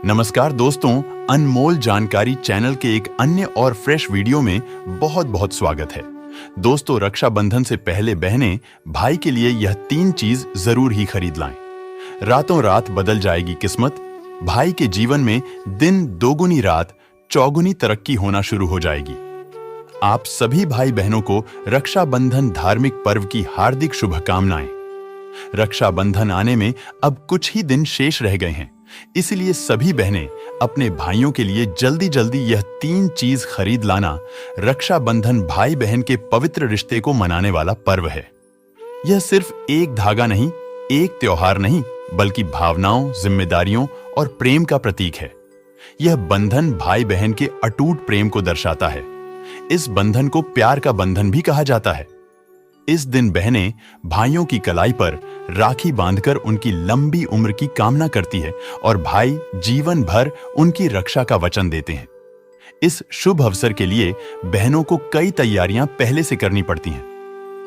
नमस्कार दोस्तों, अनमोल जानकारी चैनल के एक अन्य और फ्रेश वीडियो में बहुत बहुत स्वागत है। दोस्तों, रक्षाबंधन से पहले बहनें भाई के लिए यह 3 चीज जरूर ही खरीद लाएं। रातों रात बदल जाएगी किस्मत, भाई के जीवन में दिन दोगुनी रात चौगुनी तरक्की होना शुरू हो जाएगी। आप सभी भाई बहनों को रक्षाबंधन धार्मिक पर्व की हार्दिक शुभकामनाएं। रक्षाबंधन आने में अब कुछ ही दिन शेष रह गए हैं, इसलिए सभी बहनें अपने भाइयों के लिए जल्दी जल्दी यह 3 चीज खरीद लाना। रक्षाबंधन भाई बहन के पवित्र रिश्ते को मनाने वाला पर्व है। यह सिर्फ एक धागा नहीं, एक त्योहार नहीं, बल्कि भावनाओं, जिम्मेदारियों और प्रेम का प्रतीक है। यह बंधन भाई बहन के अटूट प्रेम को दर्शाता है। इस बंधन को प्यार का बंधन भी कहा जाता है। इस दिन बहनें भाइयों की कलाई पर राखी बांधकर उनकी लंबी उम्र की कामना करती है और भाई जीवन भर उनकी रक्षा का वचन देते हैं। इस शुभ अवसर के लिए बहनों को कई तैयारियां पहले से करनी पड़ती हैं,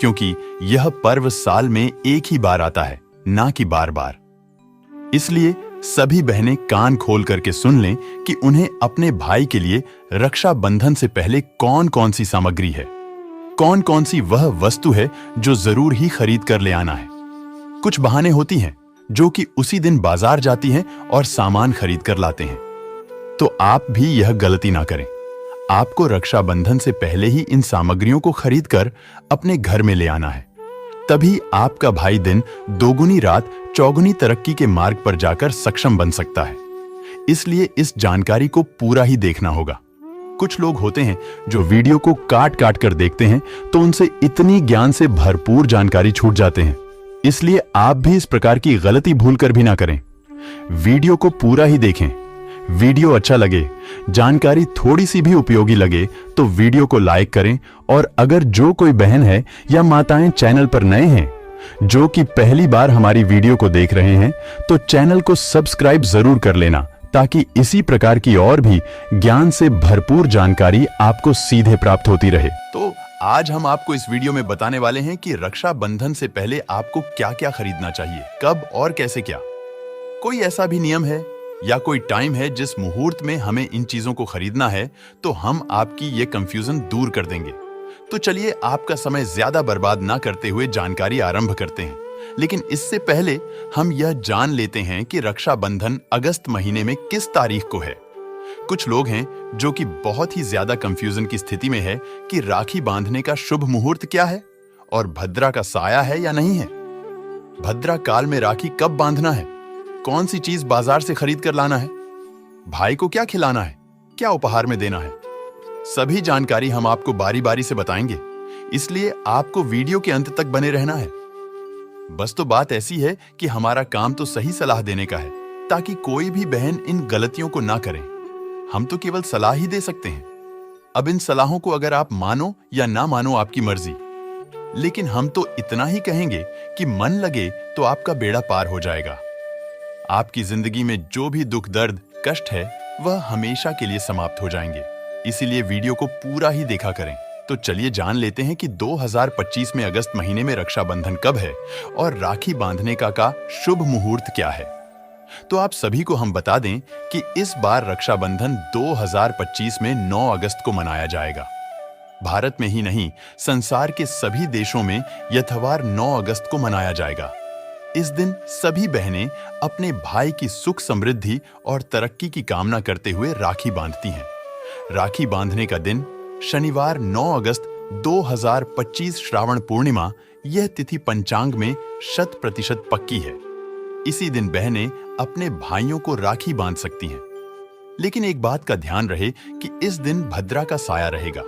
क्योंकि यह पर्व साल में एक ही बार आता है, ना कि बार बार। इसलिए सभी बहनें कान खोल करके सुन लें कि उन्हें अपने भाई के लिए रक्षाबंधन से पहले कौन कौन सी सामग्री है, कौन कौन सी वह वस्तु है जो जरूर ही खरीद कर ले आना है। कुछ बहाने होती हैं जो कि उसी दिन बाजार जाती हैं और सामान खरीद कर लाते हैं, तो आप भी यह गलती ना करें। आपको रक्षाबंधन से पहले ही इन सामग्रियों को खरीद कर अपने घर में ले आना है। तभी आपका भाई दिन दोगुनी रात चौगुनी तरक्की के मार्ग पर जाकर सक्षम बन सकता है। इसलिए इस जानकारी को पूरा ही देखना होगा। कुछ लोग होते हैं जो वीडियो को काट काट कर देखते हैं, तो उनसे इतनी ज्ञान से भरपूर जानकारी छूट जाते हैं। इसलिए आप भी इस प्रकार की गलती भूल कर भी ना करें। वीडियो को पूरा ही देखें। वीडियो अच्छा लगे, जानकारी थोड़ी सी भी उपयोगी लगे तो वीडियो को लाइक करें। और अगर जो कोई बहन है या माताएं चैनल पर नए हैं, जो कि पहली बार हमारी वीडियो को देख रहे हैं, तो चैनल को सब्सक्राइब जरूर कर लेना, ताकि इसी प्रकार की और भी ज्ञान से भरपूर जानकारी आपको सीधे प्राप्त होती रहे। तो आज हम आपको इस वीडियो में बताने वाले हैं कि रक्षाबंधन से पहले आपको क्या क्या खरीदना चाहिए, कब और कैसे क्या। कोई ऐसा भी नियम है या कोई टाइम है जिस मुहूर्त में हमें इन चीजों को खरीदना है, तो हम आपकी ये कंफ्यूजन दूर कर देंगे। तो चलिए आपका समय ज्यादा बर्बाद ना करते हुए जानकारी आरंभ करते हैं। लेकिन इससे पहले हम यह जान लेते हैं कि रक्षाबंधन अगस्त महीने में किस तारीख को है। कुछ लोग हैं जो कि बहुत ही ज्यादा कंफ्यूजन की स्थिति में है कि राखी बांधने का शुभ मुहूर्त क्या है और भद्रा का साया है या नहीं है। भद्रा काल में राखी कब बांधना है, कौन सी चीज बाजार से खरीद कर लाना है, भाई को क्या खिलाना है, क्या उपहार में देना है, सभी जानकारी हम आपको बारी बारी से बताएंगे। इसलिए आपको वीडियो के अंत तक बने रहना है। बस तो बात ऐसी है कि हमारा काम तो सही सलाह देने का है, ताकि कोई भी बहन इन गलतियों को ना करे। हम तो केवल सलाह ही दे सकते हैं। अब इन सलाहों को अगर आप मानो या ना मानो आपकी मर्जी, लेकिन हम तो इतना ही कहेंगे कि मन लगे तो आपका बेड़ा पार हो जाएगा। आपकी जिंदगी में जो भी दुख दर्द कष्ट है, वह हमेशा के लिए समाप्त हो जाएंगे। इसीलिए वीडियो को पूरा ही देखा करें। तो चलिए जान लेते हैं कि 2025 में अगस्त महीने में रक्षाबंधन कब है और राखी बांधने का शुभ मुहूर्त क्या है। तो आप सभी को हम बता दें कि इस बार रक्षाबंधन 2025 में 9 अगस्त को मनाया जाएगा। भारत में ही नहीं, संसार के सभी देशों में यथवार 9 अगस्त को मनाया जाएगा। इस दिन सभी बहनें अपने भाई की सुख समृद्धि और तरक्की की कामना करते हुए राखी बांधती हैं। राखी बांधने का दिन शनिवार 9 अगस्त 2025 श्रावण पूर्णिमा, यह तिथि पंचांग में 100% पक्की है। इसी दिन बहनें अपने भाइयों को राखी बांध सकती हैं। लेकिन एक बात का ध्यान रहे कि इस दिन भद्रा का साया रहेगा।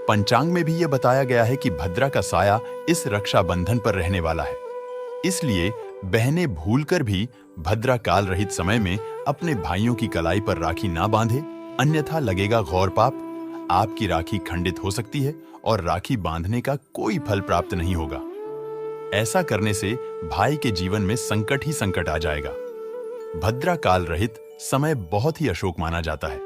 पंचांग में भी यह बताया गया है कि भद्रा का साया इस रक्षाबंधन पर रहने वाला है। इसलिए बहनें भूलकर भी भद्रा काल रहित समय में अपने भाइयों की कलाई पर राखी ना बांधे, अन्यथा लगेगा घोर पाप। आपकी राखी खंडित हो सकती है और राखी बांधने का कोई फल प्राप्त नहीं होगा। ऐसा करने से भाई के जीवन में संकट ही संकट आ जाएगा। भद्रा काल रहित समय बहुत ही अशोक माना जाता है।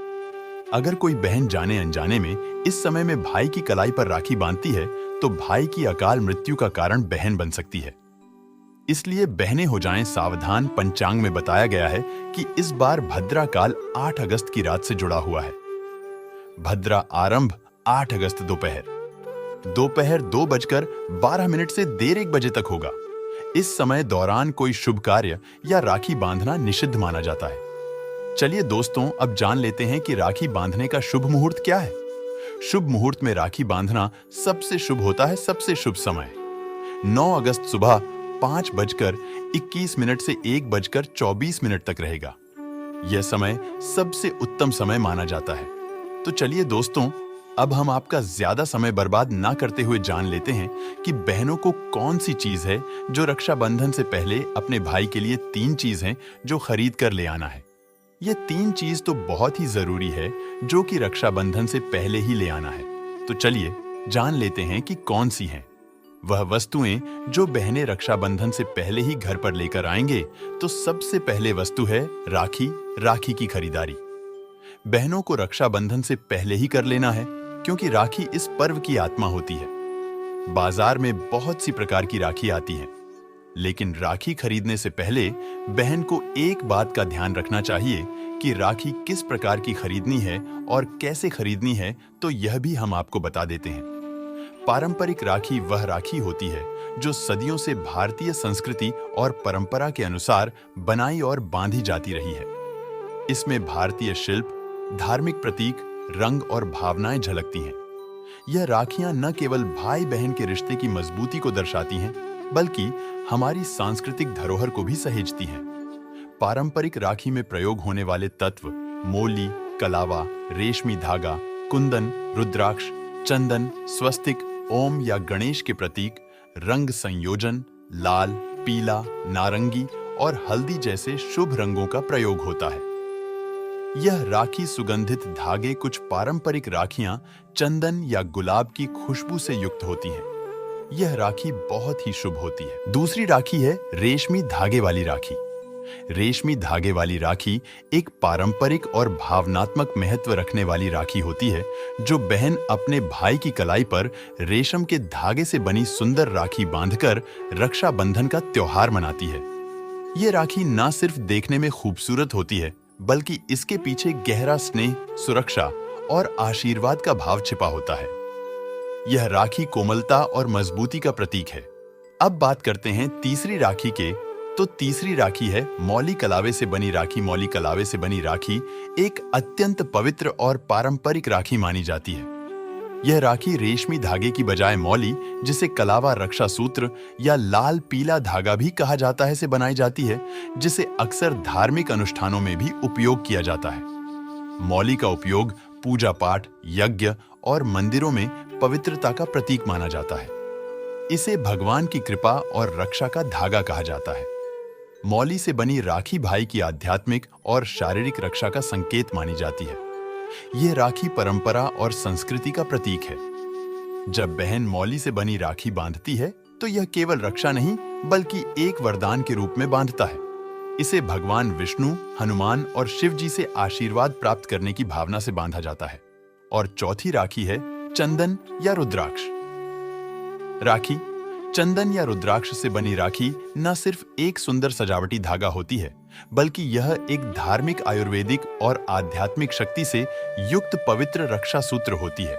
अगर कोई बहन जाने अनजाने में इस समय में भाई की कलाई पर राखी बांधती है, तो भाई की अकाल मृत्यु का कारण बहन बन सकती है। इसलिए बहनें हो जाएं सावधान। पंचांग में बताया गया है कि इस बार भद्रा काल 8 अगस्त की रात से जुड़ा हुआ है। भद्रा आरंभ 8 अगस्त दोपहर 2:12 से देर 1 बजे तक होगा। इस समय दौरान कोई शुभ कार्य या राखी बांधना निषिद्ध माना जाता है। चलिए दोस्तों, अब जान लेते हैं कि राखी बांधने का शुभ मुहूर्त क्या है। शुभ मुहूर्त में राखी बांधना सबसे शुभ होता है। सबसे शुभ समय 9 अगस्त सुबह 5:21 से 1:24 तक रहेगा। यह समय सबसे उत्तम समय माना जाता है। तो चलिए दोस्तों, अब हम आपका ज्यादा समय बर्बाद ना करते हुए जान लेते हैं कि बहनों को कौन सी चीज है जो रक्षाबंधन से पहले अपने भाई के लिए 3 चीज हैं जो खरीद कर ले आना है। ये 3 चीज तो बहुत ही जरूरी है जो कि रक्षाबंधन से पहले ही ले आना है। तो चलिए जान लेते हैं कि कौन सी हैं वह वस्तुएं जो बहनें रक्षाबंधन से पहले ही घर पर लेकर आएंगे। तो सबसे पहले वस्तु है राखी की खरीदारी। बहनों को रक्षाबंधन से पहले ही कर लेना है क्योंकि राखी इस पर्व की आत्मा होती है। बाजार में बहुत सी प्रकार की राखी आती हैं, लेकिन राखी खरीदने से पहले बहन को एक बात का ध्यान रखना चाहिए कि राखी किस प्रकार की खरीदनी है और कैसे खरीदनी है। तो यह भी हम आपको बता देते हैं। पारंपरिक राखी वह राखी होती है जो सदियों से भारतीय संस्कृति और परंपरा के अनुसार बनाई और बांधी जाती रही है। इसमें भारतीय शिल्प, धार्मिक प्रतीक, रंग और भावनाएं झलकती हैं। यह राखियां न केवल भाई बहन के रिश्ते की मजबूती को दर्शाती हैं, बल्कि हमारी सांस्कृतिक धरोहर को भी सहेजती हैं। पारंपरिक राखी में प्रयोग होने वाले तत्व मोली, कलावा, रेशमी धागा, कुंदन, रुद्राक्ष, चंदन, स्वस्तिक, ओम या गणेश के प्रतीक, रंग संयोजन, लाल, पीला, नारंगी और हल्दी जैसे शुभ रंगों का प्रयोग होता है। यह राखी सुगंधित धागे, कुछ पारंपरिक राखियां चंदन या गुलाब की खुशबू से युक्त होती हैं। यह राखी बहुत ही शुभ होती है। दूसरी राखी है रेशमी धागे वाली राखी। रेशमी धागे वाली राखी एक पारंपरिक और भावनात्मक महत्व रखने वाली राखी होती है, जो बहन अपने भाई की कलाई पर रेशम के धागे से बनी सुंदर राखी बांधकर रक्षाबंधन का त्योहार मनाती है। ये राखी न सिर्फ देखने में खूबसूरत होती है, बल्कि इसके पीछे गहरा स्नेह, सुरक्षा और आशीर्वाद का भाव छिपा होता है। यह राखी कोमलता और मजबूती का प्रतीक है। अब बात करते हैं तीसरी राखी के। तो तीसरी राखी है मौली कलावे से बनी राखी। मौली कलावे से बनी राखी एक अत्यंत पवित्र और पारंपरिक राखी मानी जाती है। यह राखी रेशमी धागे की बजाय मौली, जिसे कलावा रक्षा सूत्र या लाल पीला धागा भी कहा जाता है, से बनाई जाती है, जिसे अक्सर धार्मिक अनुष्ठानों में भी उपयोग किया जाता है। मौली का उपयोग पूजा पाठ, यज्ञ और मंदिरों में पवित्रता का प्रतीक माना जाता है। इसे भगवान की कृपा और रक्षा का धागा कहा जाता है। मौली से बनी राखी भाई की आध्यात्मिक और शारीरिक रक्षा का संकेत मानी जाती है। यह राखी परंपरा और संस्कृति का प्रतीक है। जब बहन मौली से बनी राखी बांधती है तो यह केवल रक्षा नहीं, बल्कि एक वरदान के रूप में बांधता है। इसे भगवान विष्णु, हनुमान और शिव जी से आशीर्वाद प्राप्त करने की भावना से बांधा जाता है। और चौथी राखी है चंदन या रुद्राक्ष राखी। चंदन या रुद्राक्ष से बनी राखी न सिर्फ एक सुंदर सजावटी धागा होती है, बल्कि यह एक धार्मिक, आयुर्वेदिक और आध्यात्मिक शक्ति से युक्त पवित्र रक्षा सूत्र होती है।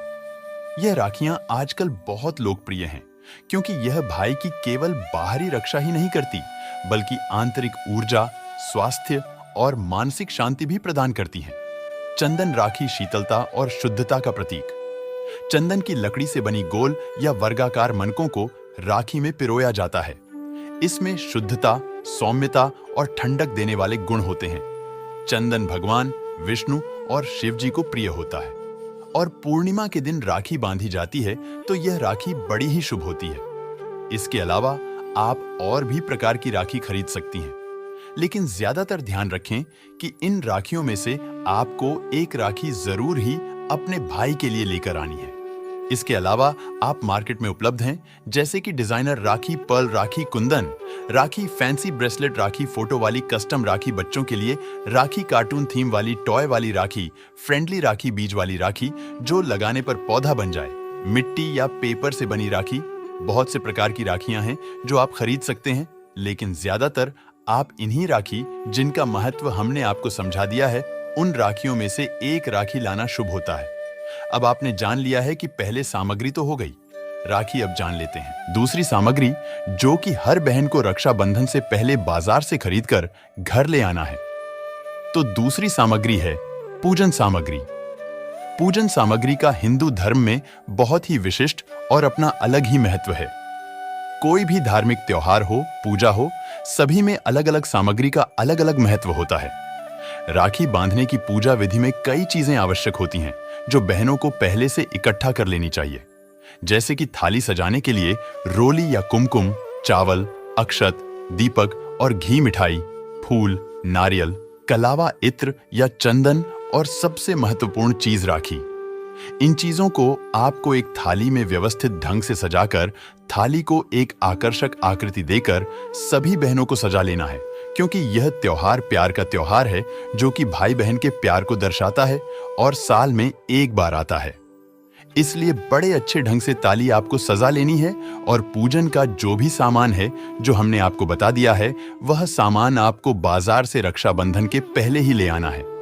यह राखियां आजकल बहुत लोकप्रिय हैं, क्योंकि यह भाई की केवल बाहरी रक्षा ही नहीं करती, बल्कि आंतरिक ऊर्जा, स्वास्थ्य और मानसिक शांति भी प्रदान करती हैं। चंदन राखी शीतलता और शुद्धता का प्रतीक। चंदन की लकड़ी से बनी गोल या वर्गाकार मनकों को राखी में पिरोया जाता है। इसमें शुद्धता, सौम्यता और ठंडक देने वाले गुण होते हैं। चंदन भगवान विष्णु और शिव जी को प्रिय होता है। और पूर्णिमा के दिन राखी बांधी जाती है तो यह राखी बड़ी ही शुभ होती है। इसके अलावा आप और भी प्रकार की राखी खरीद सकती हैं, लेकिन ज्यादातर ध्यान रखें कि इन राखियों में से आपको एक राखी जरूर ही अपने भाई के लिए लेकर आनी है। इसके अलावा आप मार्केट में उपलब्ध हैं, जैसे कि डिजाइनर राखी, पर्ल राखी, कुंदन राखी, फैंसी ब्रेसलेट राखी, फोटो वाली कस्टम राखी बच्चों के लिए, राखी कार्टून थीम वाली, टॉय वाली राखी, फ्रेंडली राखी, बीज वाली राखी जो लगाने पर पौधा बन जाए, मिट्टी या पेपर से बनी राखी। बहुत से प्रकार की राखियां हैं जो आप खरीद सकते हैं। लेकिन ज्यादातर आप इन्हीं राखी जिनका महत्व हमने आपको समझा दिया है, उन राखियों में से एक राखी लाना शुभ होता है। अब आपने जान लिया है कि पहले सामग्री तो हो गई, राखी अब जान लेते हैं दूसरी सामग्री, जो कि हर बहन को रक्षाबंधन से पहले बाजार से खरीदकर घर ले आना है। तो दूसरी सामग्री है पूजन सामग्री। पूजन सामग्री का हिंदू धर्म में बहुत ही विशिष्ट और अपना अलग ही महत्व है। कोई भी धार्मिक त्योहार हो, पूजा हो, सभी में अलग अलग सामग्री का अलग अलग महत्व होता है। राखी बांधने की पूजा विधि में कई चीजें आवश्यक होती हैं, जो बहनों को पहले से इकट्ठा कर लेनी चाहिए। जैसे कि थाली सजाने के लिए रोली या कुमकुम, चावल, अक्षत, दीपक और घी मिठाई, फूल, नारियल, कलावा, इत्र या चंदन और सबसे महत्वपूर्ण चीज राखी। इन चीजों को आपको एक थाली में व्यवस्थित ढंग से सजाकर थाली को एक आकर्षक आकृति देकर सभी बहनों को सजा लेना है, क्योंकि यह त्योहार प्यार का त्योहार है, जो कि भाई बहन के प्यार को दर्शाता है और साल में एक बार आता है। इसलिए बड़े अच्छे ढंग से थाली आपको सजा लेनी है और पूजन का जो भी सामान है जो हमने आपको बता दिया है, वह सामान आपको बाजार से रक्षाबंधन के पहले ही ले आना है।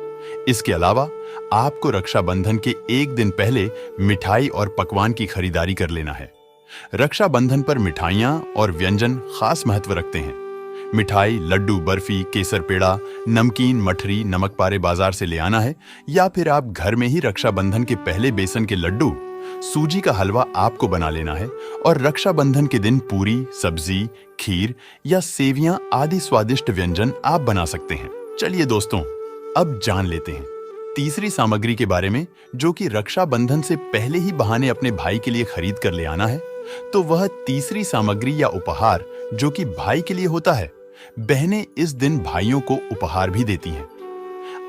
इसके अलावा आपको रक्षाबंधन के एक दिन पहले मिठाई और पकवान की खरीदारी कर लेना है। रक्षाबंधन पर मिठाइयां और व्यंजन खास महत्व रखते हैं। मिठाई, लड्डू, बर्फी, केसर पेड़ा, नमकीन, मठरी, नमक पारे बाजार से ले आना है, या फिर आप घर में ही रक्षाबंधन के पहले बेसन के लड्डू, सूजी का हलवा आपको बना लेना है और रक्षाबंधन के दिन पूरी, सब्जी, खीर या सेवियां आदि स्वादिष्ट व्यंजन आप बना सकते हैं। चलिए दोस्तों, अब जान लेते हैं तीसरी सामग्री के बारे में, जो कि रक्षाबंधन से पहले ही बहाने अपने भाई के लिए खरीद कर ले आना है। तो वह तीसरी सामग्री या उपहार जो कि भाई के लिए होता है, बहनें इस दिन भाइयों को उपहार भी देती हैं।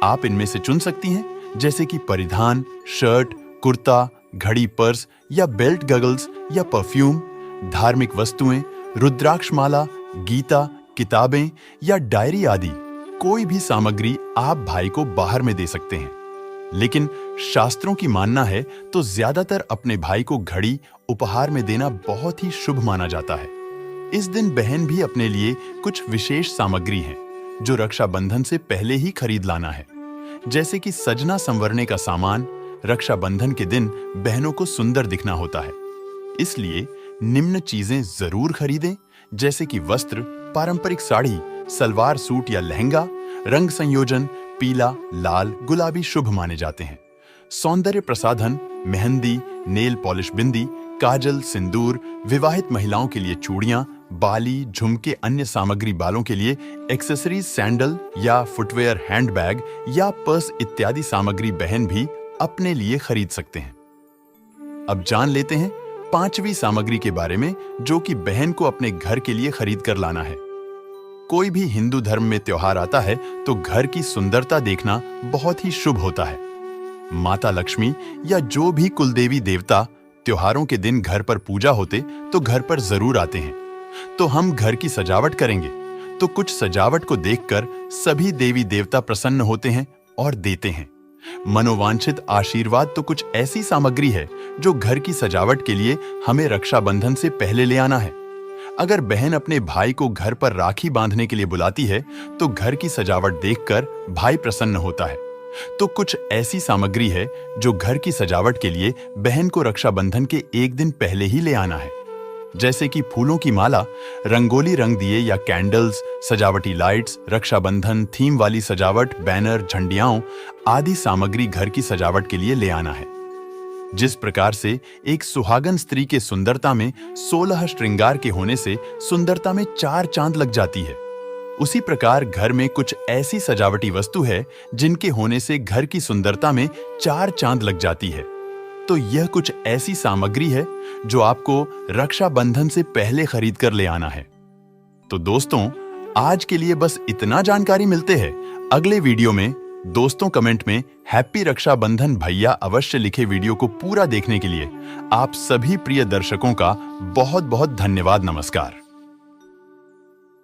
आप इनमें से चुन सकती हैं, जैसे कि परिधान, शर्ट, कुर्ता, घड़ी, पर्स या बेल्ट, गगल्स या परफ्यूम, धार्मिक वस्तुएं, रुद्राक्ष माला, गीता, किताबें या डायरी आदि कोई भी सामग्री आप भाई को बाहर में दे सकते हैं। लेकिन शास्त्रों की मानना है तो ज्यादातर अपने भाई को घड़ी उपहार में देना बहुत ही शुभ माना जाता है। इस दिन बहन भी अपने लिए कुछ विशेष सामग्री है जो रक्षाबंधन से पहले ही खरीद लाना है, जैसे कि सजना संवरने का सामान। रक्षाबंधन के दिन बहनों को सुंदर दिखना होता है, इसलिए निम्न चीजें जरूर खरीदें, जैसे कि वस्त्र, पारंपरिक साड़ी, सलवार सूट या लहंगा। रंग संयोजन पीला, लाल, गुलाबी शुभ माने जाते हैं। सौंदर्य प्रसाधन, मेहंदी, नेल पॉलिश, बिंदी, काजल, सिंदूर, विवाहित महिलाओं के लिए चूड़ियां, बाली, झुमके, अन्य सामग्री, बालों के लिए एक्सेसरीज, सैंडल या फुटवेयर, हैंडबैग या पर्स इत्यादि सामग्री बहन भी अपने लिए खरीद सकते हैं। अब जान लेते हैं पांचवी सामग्री के बारे में, जो कि बहन को अपने घर के लिए खरीद कर लाना है। कोई भी हिंदू धर्म में त्योहार आता है तो घर की सुंदरता देखना बहुत ही शुभ होता है। माता लक्ष्मी या जो भी कुलदेवी देवता त्योहारों के दिन घर पर पूजा होते तो घर पर जरूर आते हैं। तो हम घर की सजावट करेंगे तो कुछ सजावट को देखकर सभी देवी देवता प्रसन्न होते हैं और देते हैं। मनोवांछित आशीर्वाद तो कुछ ऐसी सामग्री है जो घर की सजावट के लिए हमें रक्षाबंधन से पहले ले आना है। अगर बहन अपने भाई को घर पर राखी बांधने के लिए बुलाती है तो घर की सजावट देखकर भाई प्रसन्न होता है। तो कुछ ऐसी सामग्री है जो घर की सजावट के लिए बहन को रक्षाबंधन के एक दिन पहले ही ले आना है, जैसे कि फूलों की माला, रंगोली रंग दिए या कैंडल्स, सजावटी लाइट्स, रक्षाबंधन थीम वाली सजावट, बैनर, झंडियाओं आदि सामग्री घर की सजावट के लिए ले आना है। जिस प्रकार से एक सुहागन स्त्री के सुंदरता में 16 श्रृंगार के होने से सुंदरता में 4 चांद लग जाती है, उसी प्रकार घर में कुछ ऐसी सजावटी वस्तु है जिनके होने से घर की सुंदरता में 4 चांद लग जाती है। तो यह कुछ ऐसी सामग्री है जो आपको रक्षाबंधन से पहले खरीद कर ले आना है। तो दोस्तों, आज के लिए बस इतना जानकारी मिलते हैं। अगले वीडियो में दोस्तों कमेंट में हैप्पी रक्षाबंधन भैया अवश्य लिखे। वीडियो को पूरा देखने के लिए आप सभी प्रिय दर्शकों का बहुत बहुत धन्यवाद। नमस्कार।